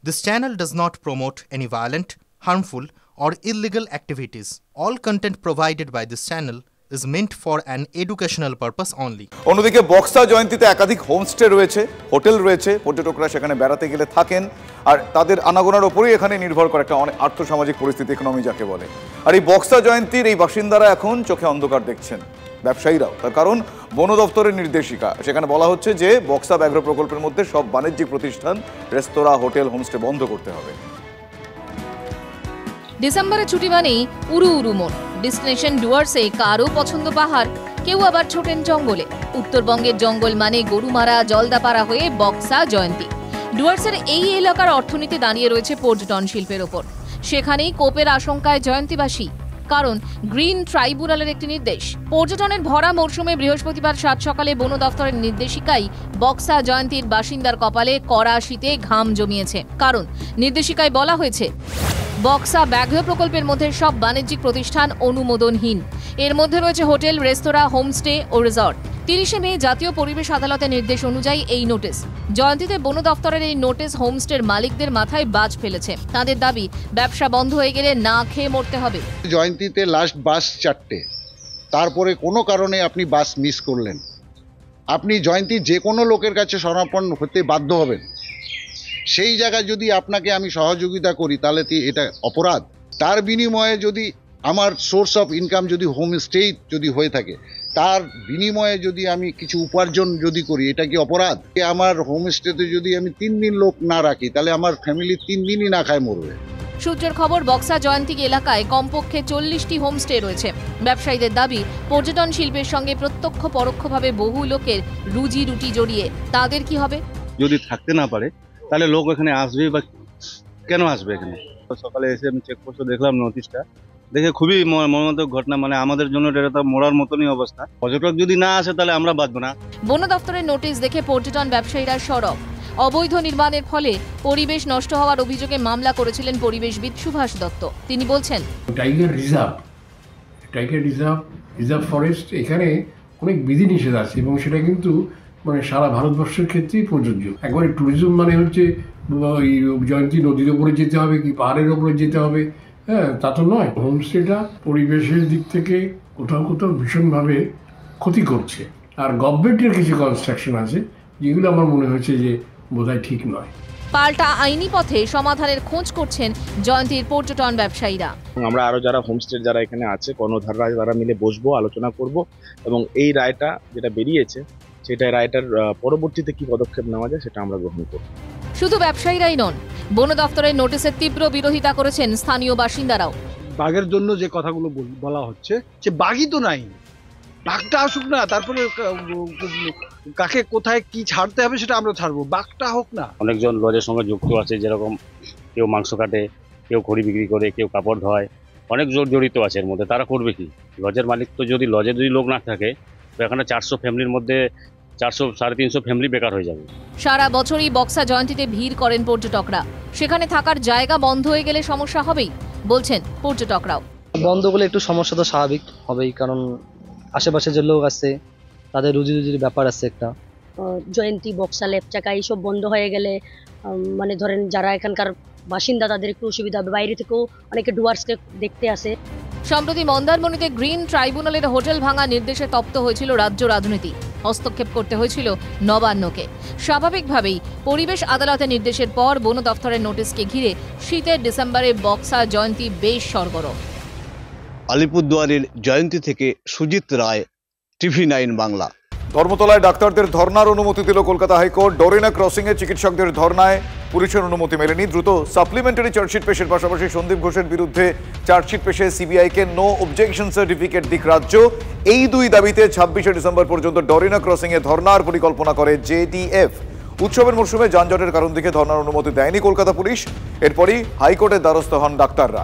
This channel does not promote any violent, harmful, or illegal activities. All content provided by this channel is meant for an educational purpose only. অন্যদিকে বক্সা জয়ন্তীতে একাধিক homestay রয়েছে, hotel রয়েছে, পর্যটকরা সেখানে বেড়াতে গেলে থাকেন আর তাদের আনাগোনার উপরেই এখানে নির্ভর করে একটা অনেক আর্থসামাজিক পরিস্থিতি, ইকোনমি যাকে বলে। আর এই বক্সা জয়ন্তীর এই বাসিন্দারা এখন চোখে অন্ধকার দেখছেন, ব্যবসায়ীরাও। তার কারণ বন দপ্তরের নির্দেশিকা, সেখানে বলা হচ্ছে যে বক্সা ব্যাঘ্র প্রকল্পের মধ্যে সব বাণিজ্যিক প্রতিষ্ঠান, রেস্তোরাঁ, হোটেল, হোমস্টে বন্ধ করতে হবে। ডিসেম্বরে ছুটি মানেই উড়ু উড়ু মন। ডেস্টিনেশন ডুয়ার্সে কারো পছন্দ পাহাড়, কেউ আবার ছোটেন জঙ্গলে। উত্তরবঙ্গের জঙ্গল মানে গরুমারা, জলদাপাড়া হয়ে বক্সা জয়ন্তী। ডুয়ার্সের এই এলাকার অর্থনীতি দাঁড়িয়ে রয়েছে পর্যটন শিল্পের ওপর। সেখানেই কোপের আশঙ্কায় জয়ন্তীবাসী, কারণ গ্রিন ট্রাইব্যুনালের একটি নির্দেশ। পর্যটনের ভরা মরশুমে বৃহস্পতিবার সাত সকালে বন দফতরের নির্দেশিকায় বক্সা জয়ন্তীর বাসিন্দার কপালে কড়া শীতে ঘাম জমিয়েছে। কারণ নির্দেশিকায় বলা হয়েছে, বক্সা ব্যাঘ্র প্রকল্পের মধ্যে সব বাণিজ্যিক প্রতিষ্ঠান অনুমোদনহীন। এর মধ্যে রয়েছে হোটেল, রেস্তোরাঁ, হোমস্টে ও রিসর্ট। 30শে মে জাতীয় পরিবেশ আদালতের নির্দেশ অনুযায়ী এই নোটিশ। জয়ন্তীতে বন দফতরের এই নোটিশ হোমস্টের মালিকদের মাথায় বাজ ফেলেছে। তাদের দাবি, ব্যবসা বন্ধ হয়ে গেলে না খেয়ে মরতে হবে। জয়ন্তীতে লাস্ট বাস 4টে, তারপরে কোনো কারণে আপনি বাস মিস করলেন, আপনি জয়ন্তী যে কোনো লোকের কাছে সমর্পণ হতে বাধ্য হবেন। সেই জায়গায় যদি আপনাকে আমি সহযোগিতা করি তাহলে এটা অপরাধ। তার বিনিময়ে যদি আমার সোর্স অফ ইনকাম যদি হোমস্টে যদি হয়ে থাকে, তার বিনিময়ে যদি আমি কিছু উপার্জন যদি করি, এটা কি অপরাধ? আমার হোমস্টেতে যদি আমি 3 দিন লোক না রাখি, তাহলে আমার ফ্যামিলি 3 দিনই না খায় মরবে। সূত্রের খবর, বক্সা জয়ন্তী এলাকায় কমপক্ষে 40টি হোমস্টে রয়েছে। ব্যবসায়ীদের দাবি, পর্যটন শিল্পের সঙ্গে প্রত্যক্ষ পরোক্ষভাবে বহু লোকের রুজি রুটি জড়িয়ে। তাদের কি হবে? যদি থাকতে না পারে তাহলে লোক এখানে আসবে বা কেন আসবে? এখানে সকালে এসে আমি চেক পোস্টে দেখলাম নোটিশটা, দেখে খুবই মর্মান্তিক ঘটনা। মানে আমাদের জন্য এটা তো মরার মতনই অবস্থা। পর্যটক যদি না আসে তাহলে আমরা বাঁচবো না। বন দপ্তরের নোটিশ দেখে পর্যটন ব্যবসায়ীরা সরব। অবৈধ নির্মাণের ফলে পরিবেশ নষ্ট হওয়ার অভিযোগে মামলা করেছিলেন পরিবেশবিদ সুভাষ দত্ত। তিনি বলছেন, টাইগার রিজার্ভ ফরেস্ট, এখানে অনেক বিধিনিষেধ আছে এবং সেটা কিন্তু মানে সারা ভারতবর্ষের ক্ষেত্রেই প্রযোজ্য। একবারে ট্যুরিজম মানে হচ্ছে ওই জয়ন্তী নদীর ওপরে যেতে হবে কি পাহাড়ের ওপরে যেতে হবে, হ্যাঁ, তা তো নয়। হোমস্টেটা পরিবেশের দিক থেকে কোথাও কোথাও ভীষণভাবে ক্ষতি করছে। আর গভর্নমেন্টের কিছু কনস্ট্রাকশন আছে যেগুলো আমার মনে হয়েছে যে বোধহয় ঠিক নয়। পাল্টা আইনি পথে সমাধানের খোঁজ করছেন জয়ন্তীর পর্যটন ব্যবসায়ীরা। আমরা আরো যারা হোমস্টে যারা এখানে আছে, কর্ণধাররা, তারা মিলে বসবো, আলোচনা করব এবং এই রায়টা যেটা বেরিয়েছে সেটা রায়টার পরবর্তীতে কি পদক্ষেপ নেওয়া যায় সেটা আমরা গ্রহণ করব। শুধু ব্যবসায়ীরাই নন, বন দপ্তরের নোটিশের তীব্র বিরোধিতা করেছেন স্থানীয় বাসিন্দারাও। বাঘের জন্য যে কথাগুলো বলা হচ্ছে, যে বাঘই তো নাই, বাঘটা আসুক না, তারপরে কাকে কোথায় কি ছাড়তে হবে সেটা আমরা ছাড়বো, বাঘটা হোক না। অনেকজন লজের সঙ্গে যুক্ত আছে, যেরকম কেউ মাংস কাটে, কেউ খড়ি বিক্রি করে, কেউ কাপড় ধোয়, অনেক জড়িত আছে এর মধ্যে। তারা করবে কি? লজের মালিক তো যদি লজে যদি লোক না থাকে, তো এখানে 400 ফ্যামিলির মধ্যে 400-350 ফ্যামিলি বেকার হয়ে যাবে। সারা বছরই বক্সা জয়ন্তীতে ভিড় করেন পর্যটকরা। সেখানে থাকার জায়গা বন্ধ হয়ে গেলে সমস্যা হবেই, বলছেন পর্যটকরাও। বন্ধ করলে একটু সমস্যা তো স্বাভাবিক হবেই, কারণ আশেপাশে যে লোক আছে তাদের রুজির ব্যাপার আছে একটা। জয়ন্তী, বক্সা, লেপচাকা এইসব বন্ধ হয়ে গেলে মানে ধরেন যারা এখানকার বাসিন্দা তাদের একটু অসুবিধা হবে। বাইরে থেকেও অনেকে ডুয়ার্সকে দেখতে আসে। সম্প্রতি মন্দারমণিতে গ্রিন ট্রাইব্যুনালের হোটেল ভাঙা নির্দেশে তপ্ত হয়েছিল রাজ্য রাজনীতি। হস্তক্ষেপ করতে হয়েছিল নবান্নকে। স্বাভাবিকভাবেই পরিবেশ আদালতের নির্দেশের পর বন দফতরের নোটিশকে ঘিরে শীতের ডিসেম্বরে বক্সা জয়ন্তী বেশ সরগরম। আলিপুরদুয়ারের জয়ন্তী থেকে সুজিত রায়, TV9 বাংলা। ধর্মতলায় ডাক্তারদের ধর্নার অনুমতি দিল কলকাতা হাইকোর্ট। ডোরিনা ক্রসিংয়ে চিকিৎসকদের ধর্নায় পুলিশের অনুমতি মেলেনি। দ্রুত সাপ্লিমেন্টারি চার্জশিট পেশের পাশাপাশি সন্দীপ ঘোষের বিরুদ্ধে চার্জশিট পেশে সিবিআইকে নো অবজেকশন সার্টিফিকেট দিক রাজ্য। এই দুই দাবিতে 26শে ডিসেম্বর পর্যন্ত ডোরিনা ক্রসিংয়ে ধর্নার পরিকল্পনা করে জেডিএফ। উৎসবের মরশুমে যানজটের কারণ দেখে ধর্নার অনুমতি দেয়নি কলকাতা পুলিশ। এরপরই হাইকোর্টের দ্বারস্থ হন ডাক্তাররা।